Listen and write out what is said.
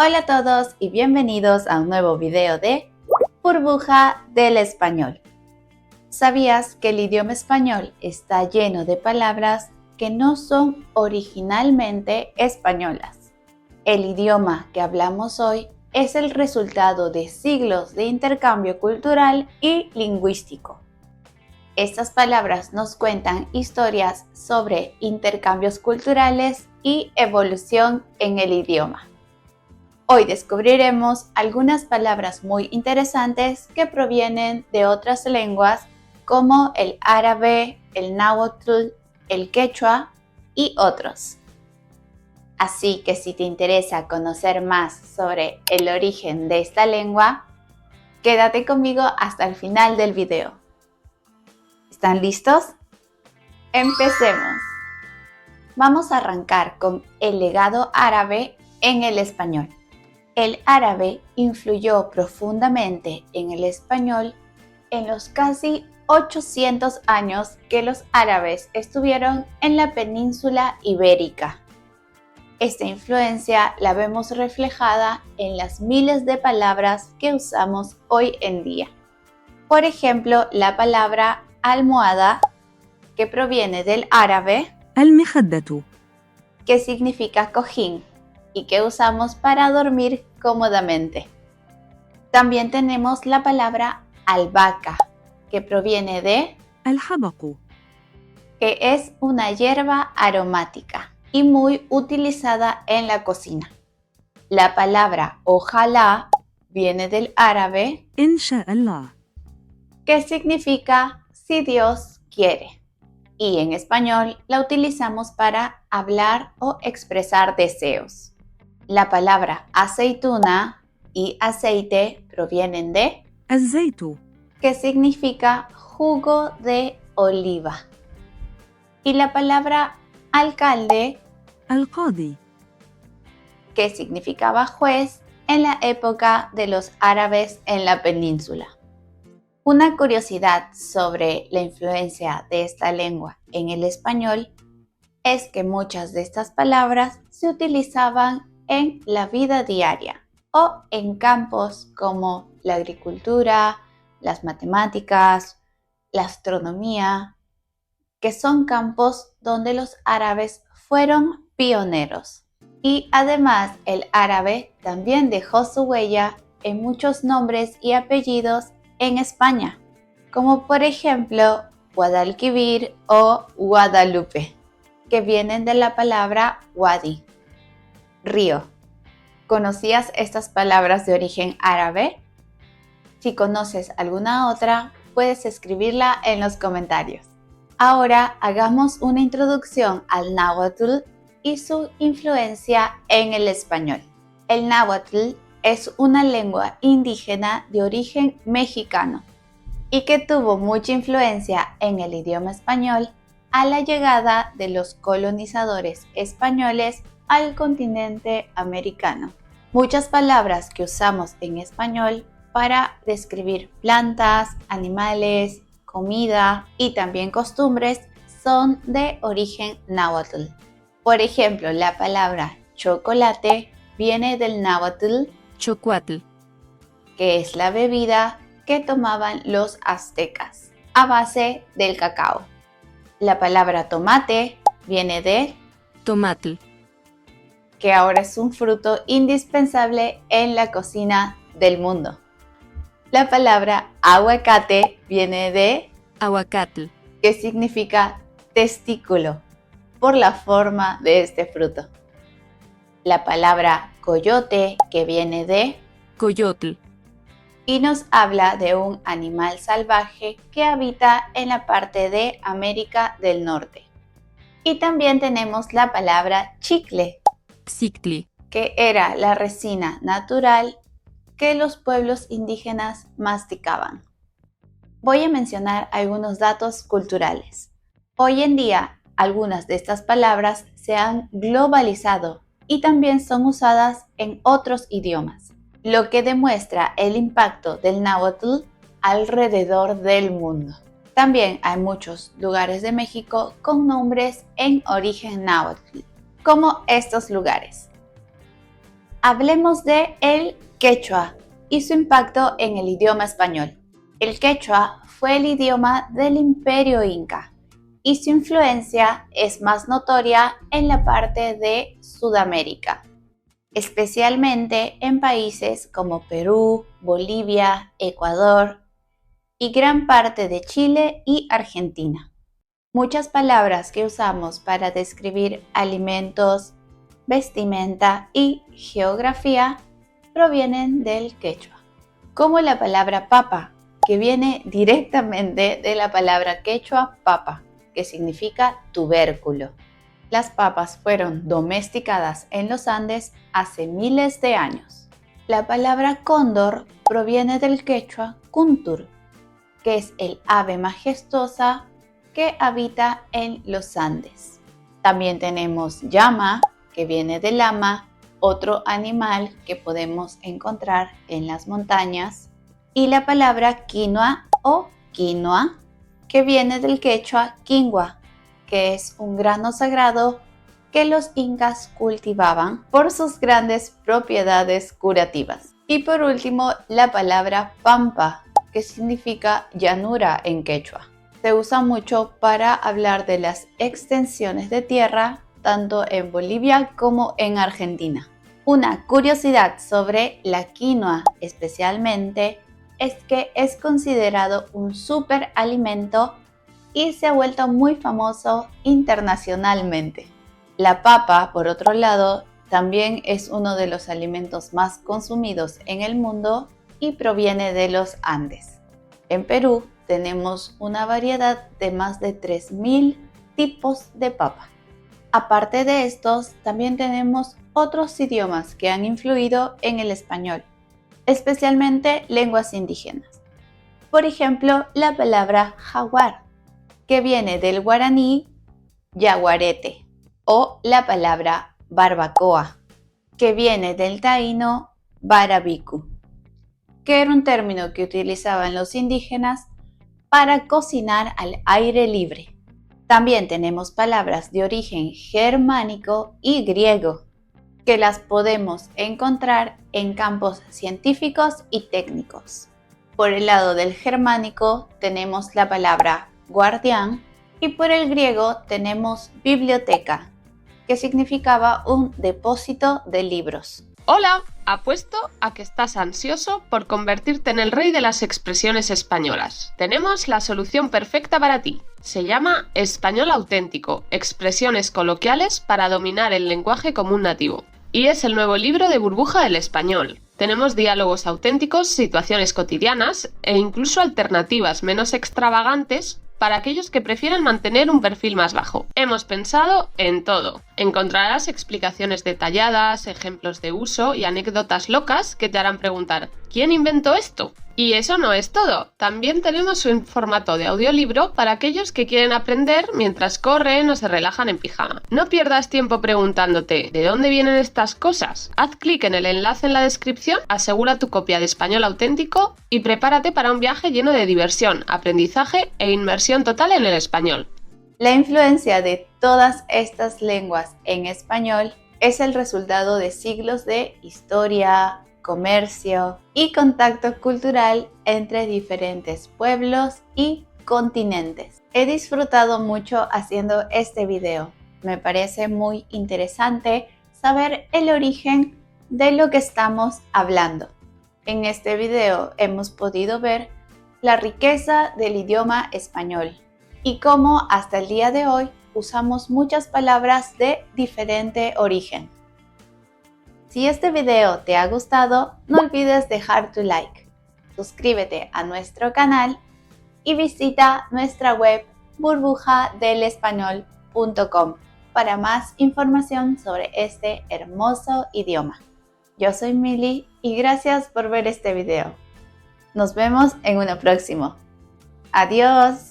Hola a todos y bienvenidos a un nuevo video de Burbuja del Español. ¿Sabías que el idioma español está lleno de palabras que no son originalmente españolas? El idioma que hablamos hoy es el resultado de siglos de intercambio cultural y lingüístico. Estas palabras nos cuentan historias sobre intercambios culturales y evolución en el idioma. Hoy descubriremos algunas palabras muy interesantes que provienen de otras lenguas como el árabe, el náhuatl, el quechua y otros. Así que si te interesa conocer más sobre el origen de esta lengua, quédate conmigo hasta el final del video. ¿Están listos? ¡Empecemos! Vamos a arrancar con el legado árabe en el español. El árabe influyó profundamente en el español en los casi 800 años que los árabes estuvieron en la península ibérica. Esta influencia la vemos reflejada en las miles de palabras que usamos hoy en día. Por ejemplo, la palabra almohada, que proviene del árabe المخدة, que significa cojín y que usamos para dormir cómodamente. También tenemos la palabra albahaca, que proviene de الحبق, que es una hierba aromática y muy utilizada en la cocina. La palabra ojalá viene del árabe, إن شاء الله, que significa si Dios quiere. Y en español la utilizamos para hablar o expresar deseos. La palabra aceituna y aceite provienen de الزيت, que significa jugo de oliva. Y la palabra alcalde, القاضي, que significaba juez en la época de los árabes en la península. Una curiosidad sobre la influencia de esta lengua en el español es que muchas de estas palabras se utilizaban en la vida diaria o en campos como la agricultura, las matemáticas, la astronomía, que son campos donde los árabes fueron pioneros. Y además el árabe también dejó su huella en muchos nombres y apellidos en España, como por ejemplo Guadalquivir o Guadalupe, que vienen de la palabra wadi, río. ¿Conocías estas palabras de origen árabe? Si conoces alguna otra, puedes escribirla en los comentarios. Ahora hagamos una introducción al náhuatl y su influencia en el español. El náhuatl es una lengua indígena de origen mexicano y que tuvo mucha influencia en el idioma español a la llegada de los colonizadores españoles al continente americano. Muchas palabras que usamos en español para describir plantas, animales, comida y también costumbres son de origen náhuatl. Por ejemplo, la palabra chocolate viene del náhuatl, chocuatl, que es la bebida que tomaban los aztecas a base del cacao. La palabra tomate viene de tomatl, que ahora es un fruto indispensable en la cocina del mundo. La palabra aguacate viene de aguacatl, que significa testículo por la forma de este fruto. La palabra coyote, que viene de coyotl, y nos habla de un animal salvaje que habita en la parte de América del Norte. Y también tenemos la palabra chicle, psictli, que era la resina natural que los pueblos indígenas masticaban. Voy a mencionar algunos datos culturales. Hoy en día, algunas de estas palabras se han globalizado y también son usadas en otros idiomas, lo que demuestra el impacto del náhuatl alrededor del mundo. También hay muchos lugares de México con nombres en origen náhuatl, como estos lugares: Hablemos de el quechua y su impacto en el idioma español. El quechua fue el idioma del Imperio Inca y su influencia es más notoria en la parte de Sudamérica, especialmente en países como Perú, Bolivia, Ecuador y gran parte de Chile y Argentina. Muchas palabras que usamos para describir alimentos, vestimenta y geografía provienen del quechua, como la palabra papa, que viene directamente de la palabra quechua papa, que significa tubérculo. Las papas fueron domesticadas en los Andes hace miles de años. La palabra cóndor proviene del quechua kuntur, que es el ave majestuosa que habita en los Andes. También tenemos llama, que viene de lama, otro animal que podemos encontrar en las montañas, y la palabra quinoa o quinoa, que viene del quechua quingua, que es un grano sagrado que los incas cultivaban por sus grandes propiedades curativas. Y por último, la palabra pampa, que significa llanura en quechua. Se usa mucho para hablar de las extensiones de tierra tanto en Bolivia como en Argentina. Una curiosidad sobre la quinoa especialmente es que es considerado un superalimento y se ha vuelto muy famoso internacionalmente. La papa, por otro lado, también es uno de los alimentos más consumidos en el mundo y proviene de los Andes. En Perú tenemos una variedad de más de 3.000 tipos de papa. Aparte de estos, también tenemos otros idiomas que han influido en el español, especialmente lenguas indígenas. Por ejemplo, la palabra jaguar, que viene del guaraní yaguarete, o la palabra barbacoa, que viene del taíno barabicu, que era un término que utilizaban los indígenas para cocinar al aire libre. También tenemos palabras de origen germánico y griego, que las podemos encontrar en campos científicos y técnicos. Por el lado del germánico tenemos la palabra guardián y por el griego tenemos biblioteca, que significaba un depósito de libros. Hola, apuesto a que estás ansioso por convertirte en el rey de las expresiones españolas. Tenemos la solución perfecta para ti. Se llama Español Auténtico, expresiones coloquiales para dominar el lenguaje como un nativo. Y es el nuevo libro de Burbuja del Español. Tenemos diálogos auténticos, situaciones cotidianas e incluso alternativas menos extravagantes para aquellos que prefieren mantener un perfil más bajo. Hemos pensado en todo. Encontrarás explicaciones detalladas, ejemplos de uso y anécdotas locas que te harán preguntar ¿quién inventó esto? Y eso no es todo. También tenemos un formato de audiolibro para aquellos que quieren aprender mientras corren o se relajan en pijama. No pierdas tiempo preguntándote ¿de dónde vienen estas cosas? Haz clic en el enlace en la descripción, asegura tu copia de Español Auténtico y prepárate para un viaje lleno de diversión, aprendizaje e inmersión total en el español. La influencia de todas estas lenguas en español es el resultado de siglos de historia, comercio y contacto cultural entre diferentes pueblos y continentes. He disfrutado mucho haciendo este video. Me parece muy interesante saber el origen de lo que estamos hablando. En este video hemos podido ver la riqueza del idioma español y cómo hasta el día de hoy usamos muchas palabras de diferente origen. Si este video te ha gustado, no olvides dejar tu like, suscríbete a nuestro canal y visita nuestra web burbujadelespañol.com para más información sobre este hermoso idioma. Yo soy Mili y gracias por ver este video. Nos vemos en uno próximo. Adiós.